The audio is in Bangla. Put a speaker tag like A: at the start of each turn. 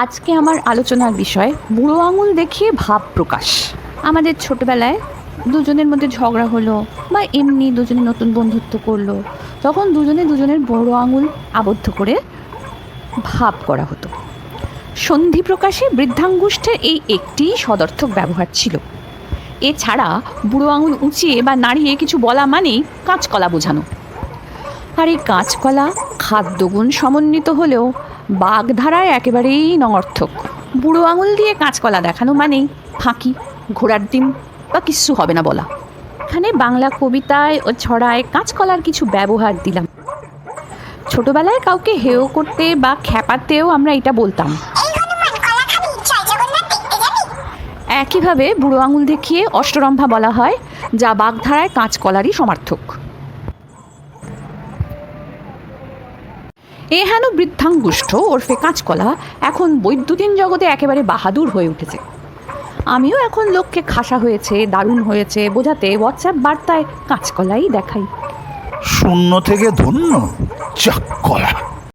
A: আজকে আমার আলোচনার বিষয় বুড়ো আঙুল দেখিয়ে ভাব প্রকাশ। আমাদের ছোটবেলায় দুজনের মধ্যে ঝগড়া হলো বা এমনি দুজনে নতুন বন্ধুত্ব করলো, তখন দুজনে দুজনের বুড়ো আঙুল আবদ্ধ করে ভাব করা হতো। সন্ধি প্রকাশে বৃদ্ধাঙ্গুষ্ঠের এই একটি সদর্থক ব্যবহার ছিল। এছাড়া বুড়ো আঙুল উঁচিয়ে বা নাড়িয়ে কিছু বলা মানেই কাঁচকলা বোঝানো। আর এই কাঁচকলা খাদ্যগুণ সমন্বিত হলেও বাগধারায় একেবারেই নঙর্থক। বুড়ো আঙুল দিয়ে কাঁচকলা দেখানো মানেই ফাঁকি, ঘোড়ার ডিম বা কিচ্ছু হবে না বলা। এখানে বাংলা কবিতায় ও ছড়ায় কাঁচকলার কিছু ব্যবহার দিলাম। ছোটবেলায় কাউকে হেয় করতে বা খ্যাপাতেও আমরা এটা বলতাম। একইভাবে বুড়ো আঙুল দেখিয়ে অষ্টরম্ভা বলা হয়, যা বাগধারায় কাঁচকলারই সমার্থক। এ হেন বৃদ্ধাঙ্গুষ্ঠ ওরফে কাঁচকলা এখন বৈদ্যুতিন জগতে একেবারে বাহাদুর হয়ে উঠেছে। আমিও এখন লোককে খাসা হয়েছে, দারুণ হয়েছে বোঝাতে হোয়াটসঅ্যাপ বার্তায় কাঁচকলাই দেখাই।
B: শূন্য থেকে ধন্য চাক কলা।